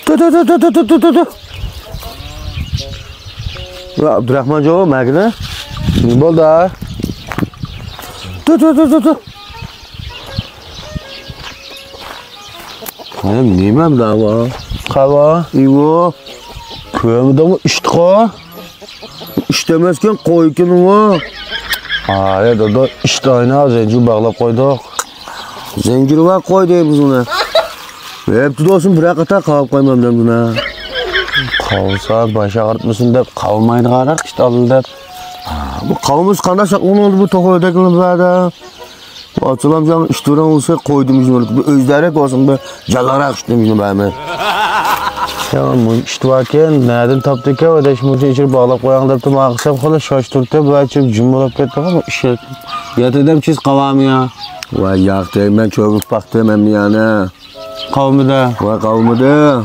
Dur. Abdurrahman Joe, Magna. Ne oldu? Dur. Benim neyim daha var? Kava, İvo. Köyümde mi iştiko? İştemezken koykin var. Hayır da işte aynı zincir bağlap koyduk. Zincir var koy deyimiz ona. Hep olsun bırak ata kalıp koymam ben buna. Kavursa başa artmasın dep kavurmaydı karar işte alın dep. Bu kavumuz kanda sakın oldu bu toku ödekini böyle. Açılam canım iştiren olsa koydum yüzünü. Bu özlerek olsun be calarak iştim yüzünü ben. Ya bu işte varken nereden taptık ya ödeşmesi içeri bağlap koyan deptim akşam kadar şaştırdı bu açıp cümbülüp gittik ama işe. Yatırdım çiz kavamı ya. Vay yaktım ben çok baktım hem yani. Kavmi de. Vay kavmi de.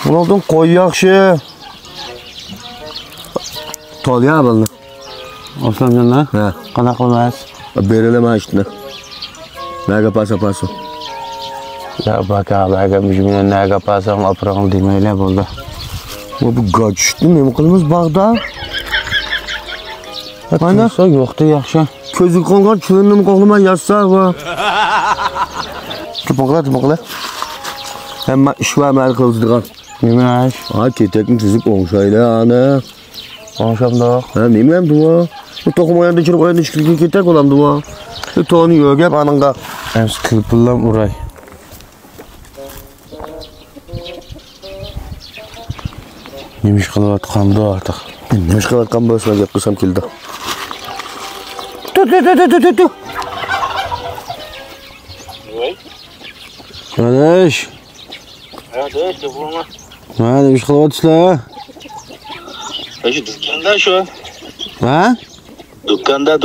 Bunu oldun koy yakşı. Tol ya bunu. Osman canlar. He. Kanak olmaz. Bereleme işte. Nega paso. Ya bak abi müjümüne nega paso aprağım demeyle buldu. Bu kaçtı mı? Kılımız bağda. Aynen. Yoktu yakşı. Közü kongan çürünüm kokluma yazsa var. Tıpakla. Hem iş var mı kıldıkan? Neymiş? Ha ketekin çizik olmuş öyle anı. Akşamda. Ha neyim bu? Bu tokum ayanda çırık ayanda çıkırken ketek olan bu. Bu toğunu yok hep anında. Hem sıkılpıllam uray. Neymiş kılıvat kandı artık. Neymiş kılıvat kan başına gel kısam kildi. Dur. Kardeş. Kardeş yapılma. Ha demiş kılıvat işte. Şu dükkanda şu an. Ha? Dükkanda.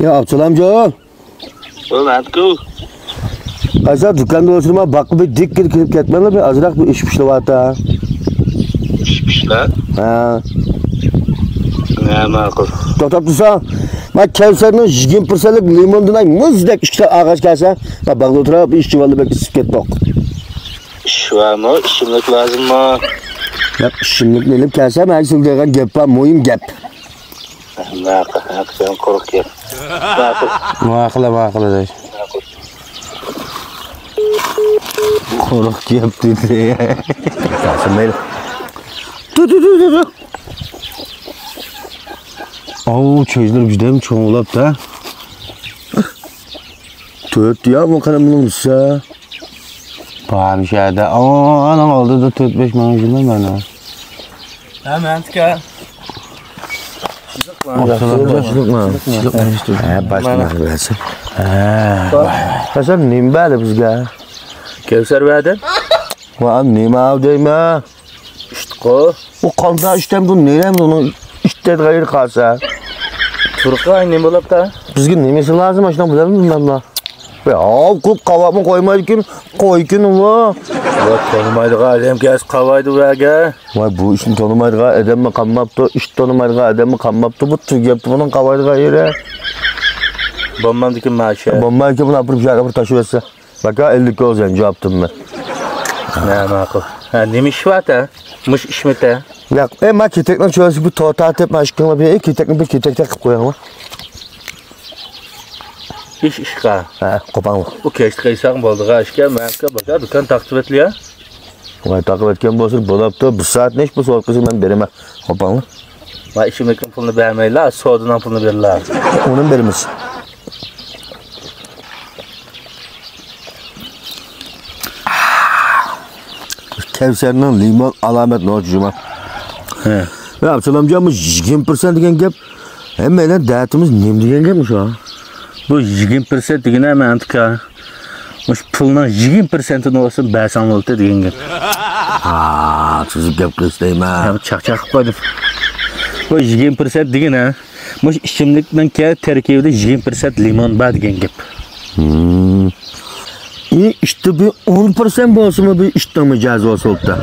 Ya Abdül amca. Oğlum hadi go. Kaysa dükkanda oturma bakı bir dik girip ketmeli bir azrak bir iş pişli ha. Pişmişler. Ha. Ne makul. To'xtab tursa, men Kevserning 20%lik limondan muzdek ikkita ağaç kelsa, men bag'da o'tirib ish chivalib kesib ketdik. İş var mı? İşimlik lazım mı? Ya ishimlik elib kelsa, men so'zlagan gap muhim gap. Makul. Sen kork gap. Ma'qila deyish. Qo'rq gap dedi. Tasmayli. Dur. Oo, çözler bizden çoğulap da. Tört ya bu kadar bulunsa. Bağır şeyde. Aa, anam aldı da 4-5 manjından bana. Hemen tıka. Şılık mı? He, başına versin. He. Sen neyim böyle bizge? Kevser verdin? Lan neyim avdayım İşte ko. O kanda işten bu neyim onun işte gayır kalsa. Turka ne bulup da? Bizge nemesi lazım aşkına bulalım ben la. Ya kup kavamı koymayken koykun var. Bak tanımaydı alem gez kavaydı buraya. Vay bu işin tanımaydı edem mi kanmaptı, iş tanımaydı edem mi kanmaptı bu tür yaptı bunun kavaydı gayır. Bombamdaki maaşı. Bombayı ki bunu apırıp şaka bir taşıverse. Bak ha 50 kilo zenci yaptım ben. Ne makul. Ha neymiş var da? Mış işmete. Ya ma ketekten şöyle bir torta tepme aşkına bir ketekten bir ketek takıp koyalım. İş işka. Ha kopan. Bu keşke kaysak boldu aşka marka bakar dükkan takip etli ya. Vay takip etken bolsun bolaptı bu saat neş bu soğuk kızım ben bereme kopan. Vay işimlerin pulunu vermeyler, soğuduğundan pulunu verirler. Onun berimiz. Kevser'nin limon alamet ne olacak? He. Ya Abdül amcamız 20% degen gap. Hemen dağıtımız nem degen gapmış ha. Bu 20% degene mantıka. Muş pulunun 20%'ını olsun bersan oldu degen gap. Aa, çocuk gap kıstayım ha. Ya çak koydum. Bu 20% degene muş işimlikten ki terkibinde 20% limon var degen gap. İşte bir 10% olsun mu bir işlemeyeceğiz olsa da.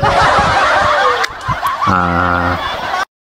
Ha.